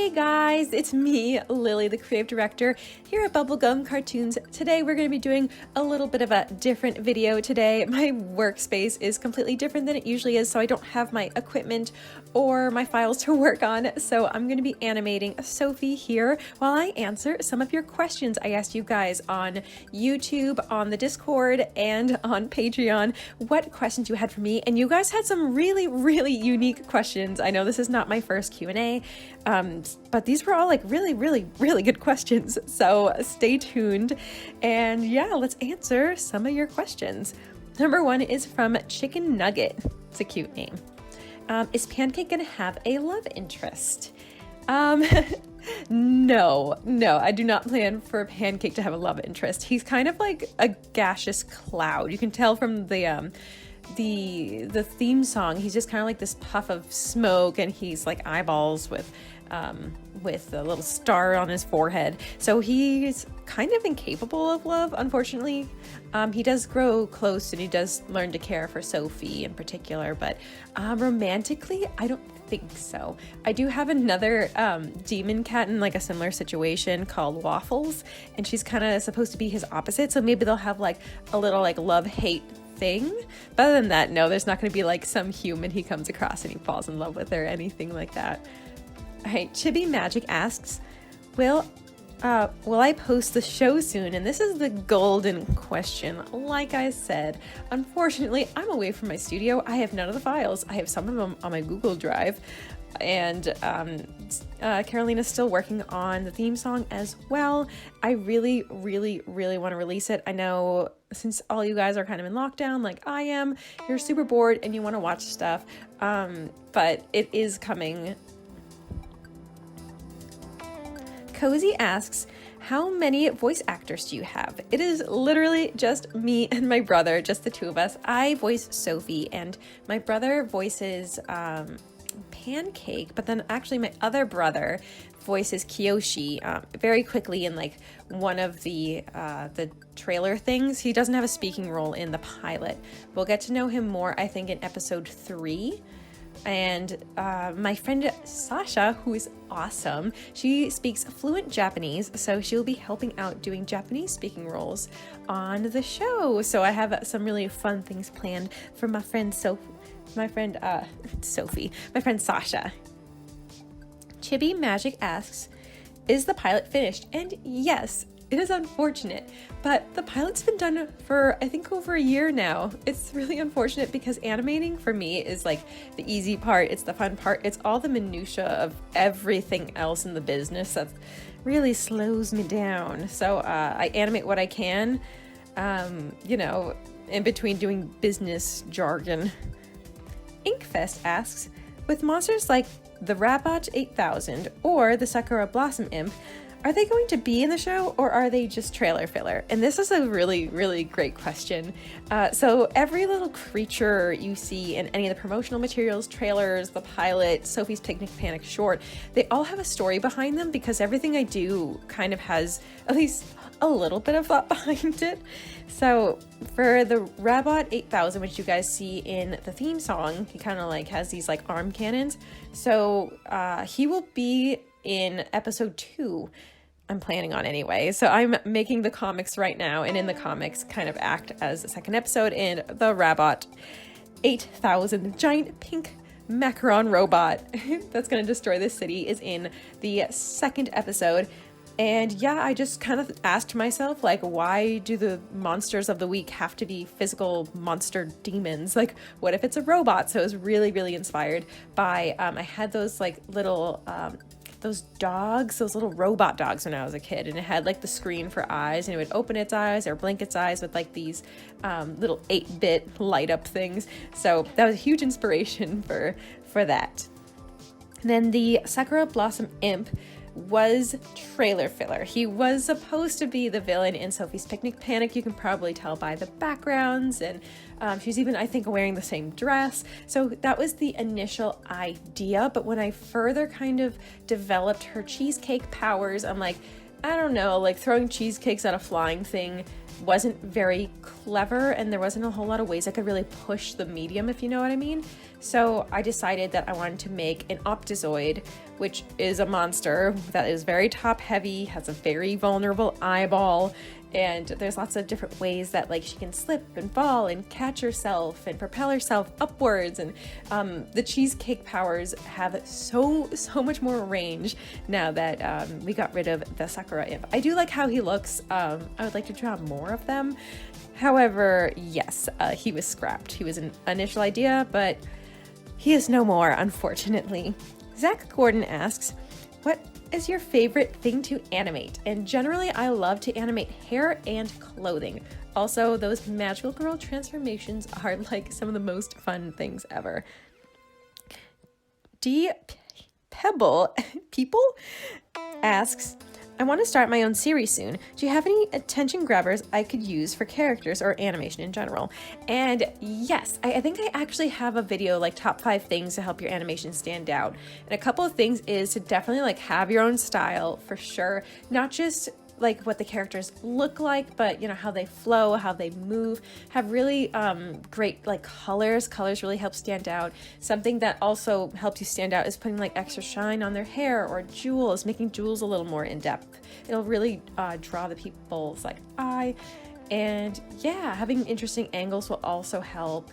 Hey guys, it's me, Lily, the creative director here at Bubblegum Cartoons. Today we're going to be doing a little bit of a different video today. My workspace is completely different than it usually is, so I don't have my equipment or my files to work on. So I'm going to be animating Sophie here while I answer some of your questions I asked you guys on YouTube, on the Discord, and on Patreon. What questions you had for me, and you guys had some really unique questions. I know this is not my first Q&A, but these were all like really good questions. So stay tuned, and yeah, let's answer some of your questions. Number one is from Chicken Nugget. It's a cute name. Is Pancake gonna have a love interest? No, I do not plan for Pancake to have a love interest. He's kind of like a gaseous cloud. You can tell from the theme song, he's just kind of like this puff of smoke, and he's like eyeballs with a little star on his forehead. So he's kind of incapable of love, unfortunately. He does grow close, and he does learn to care for Sophie in particular, but romantically, I don't think so. I do have another demon cat in like a similar situation called Waffles, and she's kind of supposed to be his opposite, so maybe they'll have like a little like love-hate thing. But other than that, no, there's not going to be like some human he comes across and he falls in love with or anything like that. All right, Chibi Magic asks, will I post the show soon? And this is the golden question. Like I said, unfortunately, I'm away from my studio. I have none of the files. I have some of them on my Google Drive, and Carolina's still working on the theme song as well. I really want to release it. I know since all you guys are kind of in lockdown like I am, you're super bored and you want to watch stuff, but it is coming. Cozy asks, how many voice actors do you have? It is literally just me and my brother, just the two of us. I voice Sophie, and my brother voices Pancake, but then actually my other brother voices Kiyoshi very quickly in like one of the trailer things. He doesn't have a speaking role in the pilot. We'll get to know him more, I think, in episode 3. And my friend Sasha, who is awesome, she speaks fluent Japanese, so she'll be helping out doing Japanese speaking roles on the show. So I have some really fun things planned for my friend Sophie, my friend Sasha. Chibi Magic asks, is the pilot finished? And yes, it is unfortunate, but the pilot's been done for, I think, over a year now. It's really unfortunate because animating for me is like the easy part. It's the fun part. It's all the minutia of everything else in the business that really slows me down. So I animate what I can, in between doing business jargon. Inkfest asks, with monsters like the Rabot 8000 or the Sakura Blossom Imp, are they going to be in the show, or are they just trailer filler? And this is a really great question. So every little creature you see in any of the promotional materials, trailers, the pilot, Sophie's Picnic Panic short, they all have a story behind them because everything I do kind of has at least a little bit of thought behind it. So for the Rabot 8000, which you guys see in the theme song, he kind of like has these like arm cannons. So he will be in episode 2, I'm planning on anyway. So I'm making the comics right now, and in the comics kind of act as a second episode in the Rabot 8000, giant pink macaron robot that's going to destroy this city, is in the second episode. And yeah, I just kind of asked myself, like, why do the monsters of the week have to be physical monster demons? Like, what if it's a robot? So it was really inspired by, I had those like little, those dogs, those little robot dogs when I was a kid, and it had like the screen for eyes, and it would open its eyes or blink its eyes with like these little 8-bit light up things. So that was a huge inspiration for that. And then the Sakura Blossom Imp was trailer filler. He was supposed to be the villain in Sophie's Picnic Panic. You can probably tell by the backgrounds, and she's even, I think, wearing the same dress. So that was the initial idea, but when I further kind of developed her cheesecake powers, I'm like, I don't know, like throwing cheesecakes at a flying thing wasn't very clever, and there wasn't a whole lot of ways I could really push the medium, if you know what I mean. So I decided that I wanted to make an Optizoid, which is a monster that is very top heavy, has a very vulnerable eyeball, and there's lots of different ways that like she can slip and fall and catch herself and propel herself upwards, and the cheesecake powers have so much more range now that we got rid of the Sakura imp. I do like how he looks. I would like to draw more of them. However, yes, he was scrapped. He was an initial idea, but he is no more, unfortunately. Zach Gordon asks, what is your favorite thing to animate? And generally, I love to animate hair and clothing. Also, those magical girl transformations are like some of the most fun things ever. D Pebble People asks, I want to start my own series soon. Do you have any attention grabbers I could use for characters or animation in general? And yes, I think I actually have a video like top 5 things to help your animation stand out. And a couple of things is to definitely like have your own style for sure. Not just like what the characters look like, but you know, how they flow, how they move, have really great like colors. Colors really help stand out. Something that also helps you stand out is putting like extra shine on their hair or jewels, making jewels a little more in depth. It'll really draw the people's like eye. And yeah, having interesting angles will also help.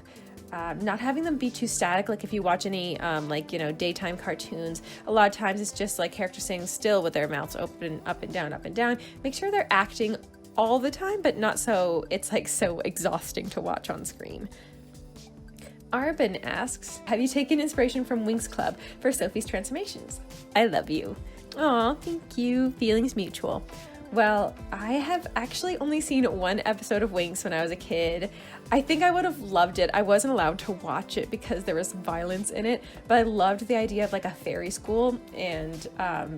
Not having them be too static. Like if you watch any like, you know, daytime cartoons, a lot of times it's just like characters staying still with their mouths open, up and down, up and down. Make sure they're acting all the time, but not so it's like so exhausting to watch on screen. Arbin asks, have you taken inspiration from Winx Club for Sophie's transformations? I love you. Aw, thank you. Feelings mutual. Well, I have actually only seen one episode of Winx when I was a kid. I think I would have loved it. I wasn't allowed to watch it because there was violence in it, but I loved the idea of like a fairy school. And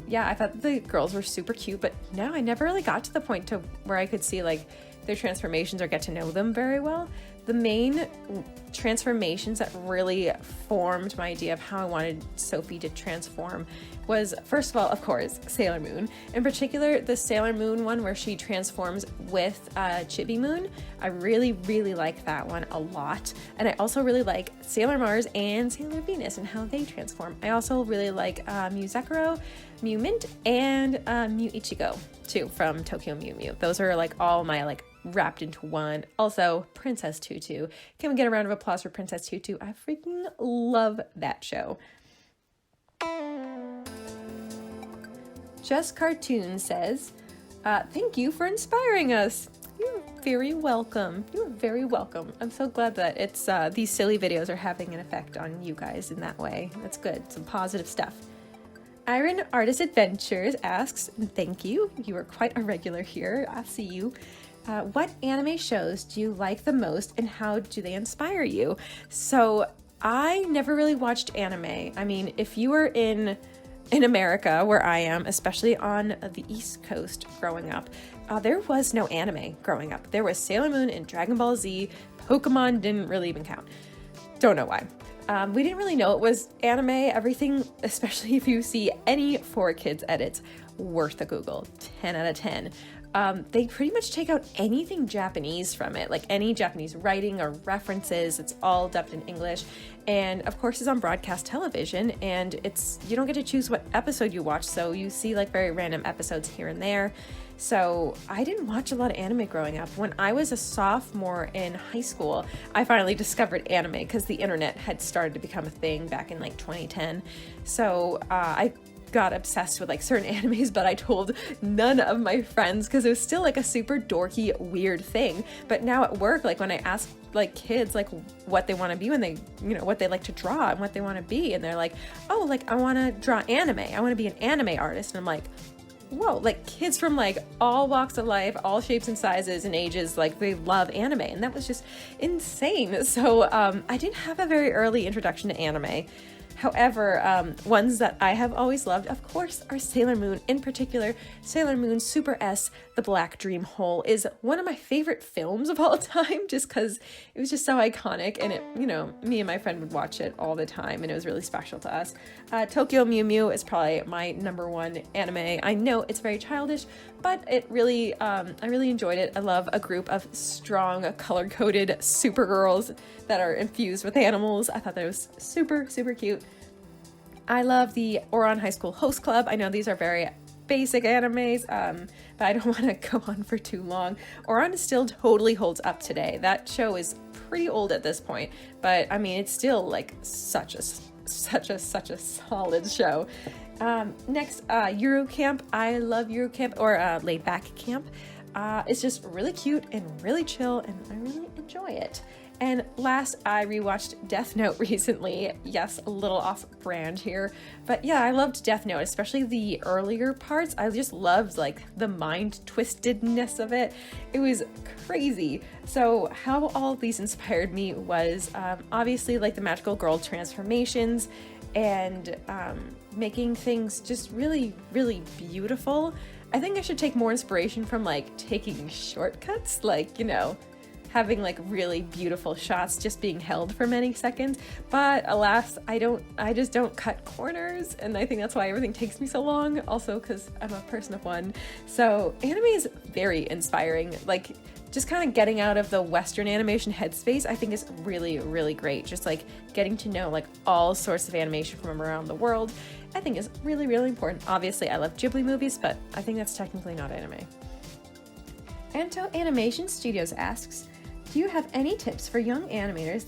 yeah, I thought the girls were super cute, but no, I never really got to the point to where I could see like their transformations or get to know them very well. The main transformations that really formed my idea of how I wanted Sophie to transform was, first of all, of course, Sailor Moon. In particular, the Sailor Moon one where she transforms with Chibi Moon. I really, really like that one a lot. And I also really like Sailor Mars and Sailor Venus and how they transform. I also really like Mew Zekiro, Mew Mint, and Mew Ichigo, too, from Tokyo Mew Mew. Those are like all my like wrapped into one. Also, Princess Tutu. Can we get a round of applause for Princess Tutu? I freaking love that show. Just Cartoon says, thank you for inspiring us. You're very welcome. You're very welcome. I'm so glad that it's these silly videos are having an effect on you guys in that way. That's good. Some positive stuff. Iron Artist Adventures asks, thank you. You are quite a regular here. I see you. What anime shows do you like the most and how do they inspire you? So I never really watched anime. I mean, if you were in America, where I am, especially on the East Coast growing up, there was no anime growing up. There was Sailor Moon and Dragon Ball Z. Pokemon didn't really even count. Don't know why. We didn't really know it was anime. Everything, especially if you see any 4Kids edits, worth a Google. 10 out of 10. They pretty much take out anything Japanese from it, like any Japanese writing or references. It's all dubbed in English, and of course it's on broadcast television, and you don't get to choose what episode you watch, so you see like very random episodes here and there. So I didn't watch a lot of anime growing up. When I was a sophomore in high school, I finally discovered anime because the internet had started to become a thing back in like 2010. So I got obsessed with like certain animes, but I told none of my friends because it was still like a super dorky, weird thing. But now at work, like when I ask like kids like what they want to be when they, you know, what they like to draw and what they want to be, and they're like, oh, like I want to draw anime. I want to be an anime artist. And I'm like, whoa, like kids from like all walks of life, all shapes and sizes and ages, like they love anime. And that was just insane. So I didn't have a very early introduction to anime. However, ones that I have always loved, of course, are Sailor Moon. In particular, Sailor Moon Super S, The Black Dream Hole is one of my favorite films of all time, just because it was just so iconic, and it, me and my friend would watch it all the time, and it was really special to us. Tokyo Mew Mew is probably my number one anime. I know it's very childish, but it really, I really enjoyed it. I love a group of strong, color-coded Supergirls that are infused with animals. I thought that was super, super cute. I love the Ouran High School Host Club. I know these are very basic animes, but I don't want to go on for too long. Ouran still totally holds up today. That show is pretty old at this point, but I mean, it's still like such a solid show. Next, Eurocamp. I love Eurocamp, or Laid Back Camp. It's just really cute and really chill, and I really enjoy it. And last, I rewatched Death Note recently. Yes, a little off brand here, but yeah, I loved Death Note, especially the earlier parts. I just loved like the mind twistedness of it. It was crazy. So how all these inspired me was obviously like the magical girl transformations and making things just really, really beautiful. I think I should take more inspiration from like taking shortcuts, like, having like really beautiful shots just being held for many seconds. But alas, I just don't cut corners, and I think that's why everything takes me so long, also because I'm a person of one. So anime is very inspiring. Like, just kind of getting out of the Western animation headspace, I think is really, really great. Just like getting to know like all sorts of animation from around the world, I think is really, really important. Obviously, I love Ghibli movies, but I think that's technically not anime. Anto Animation Studios asks, do you have any tips for young animators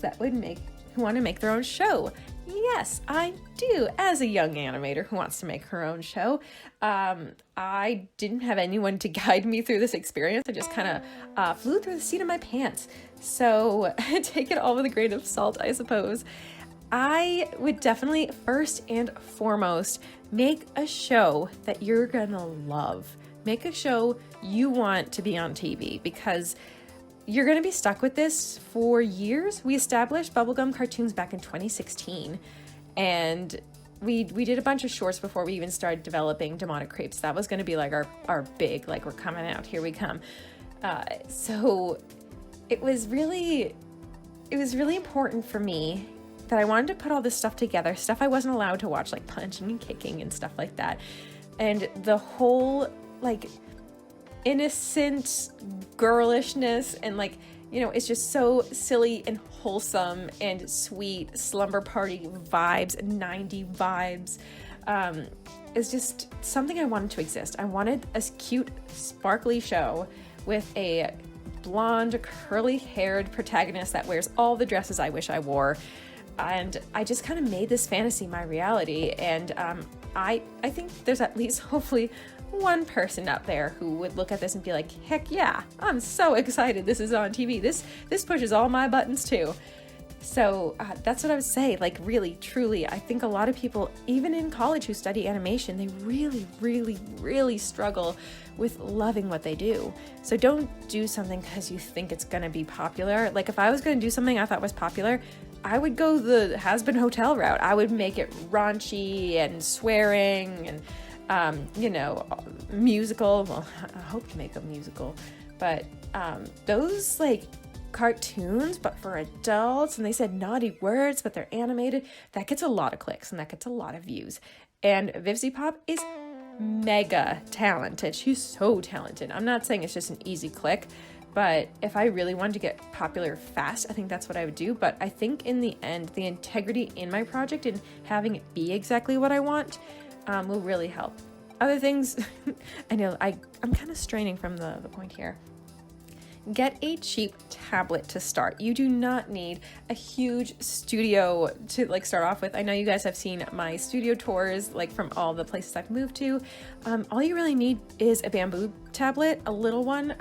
who want to make their own show? Yes, I do. As a young animator who wants to make her own show, I didn't have anyone to guide me through this experience. I just kind of flew through the seat of my pants. So take it all with a grain of salt, I suppose. I would definitely first and foremost make a show that you're gonna love. Make a show you want to be on TV, because you're going to be stuck with this for years. We established Bubblegum Cartoons back in 2016, and we did a bunch of shorts before we even started developing Demonic Crepes. That was going to be like our big, like, we're coming out, here we come. So it was really important for me that I wanted to put all this stuff together, stuff I wasn't allowed to watch, like punching and kicking and stuff like that. And the whole, like, innocent girlishness and like, it's just so silly and wholesome and sweet slumber party vibes, 90 vibes. It's just something I wanted to exist. I wanted a cute, sparkly show with a blonde, curly-haired protagonist that wears all the dresses I wish I wore. And I just kind of made this fantasy my reality. And I think there's at least hopefully one person out there who would look at this and be like, heck yeah, I'm so excited this is on TV. This pushes all my buttons too. So that's what I would say. Like, really, truly, I think a lot of people, even in college who study animation, they really, really, really struggle with loving what they do. So don't do something because you think it's going to be popular. Like, if I was going to do something I thought was popular, I would go the Has-Been Hotel route. I would make it raunchy and swearing and musical. Well, I hope to make a musical, but those like cartoons, but for adults, and they said naughty words, but they're animated, that gets a lot of clicks and that gets a lot of views. And Vivzy Pop is mega talented. She's so talented. I'm not saying it's just an easy click, but if I really wanted to get popular fast, I think that's what I would do. But I think in the end, the integrity in my project and having it be exactly what I want will really help. Other things, I know I'm kind of straining from the point here. Get a cheap tablet to start. You do not need a huge studio to like start off with. I know you guys have seen my studio tours, like from all the places I've moved to. All you really need is a bamboo tablet, a little one.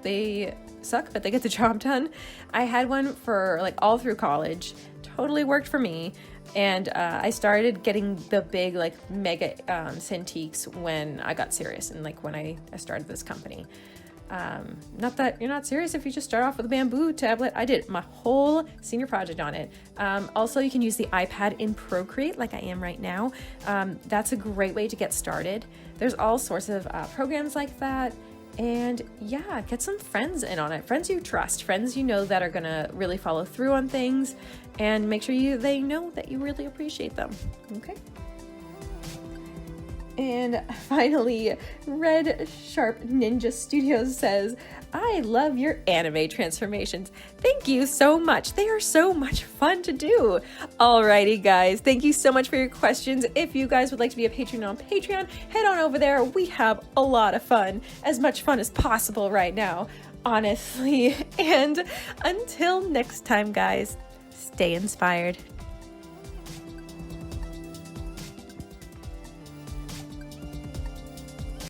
They suck, but they get the job done. I had one for like all through college. Totally worked for me. And I started getting the big like mega Cintiqs when I got serious and like when I started this company. Not that you're not serious if you just start off with a bamboo tablet. I did my whole senior project on it. Also, you can use the iPad in Procreate like I am right now. That's a great way to get started. There's all sorts of programs like that. And yeah, get some friends in on it. Friends you trust, friends you know that are gonna really follow through on things, and make sure they know that you really appreciate them, okay? And finally, Red Sharp Ninja Studios says, I love your anime transformations. Thank you so much. They are so much fun to do. Alrighty, guys. Thank you so much for your questions. If you guys would like to be a patron on Patreon, head on over there. We have a lot of fun. As much fun as possible right now, honestly. And until next time, guys, stay inspired.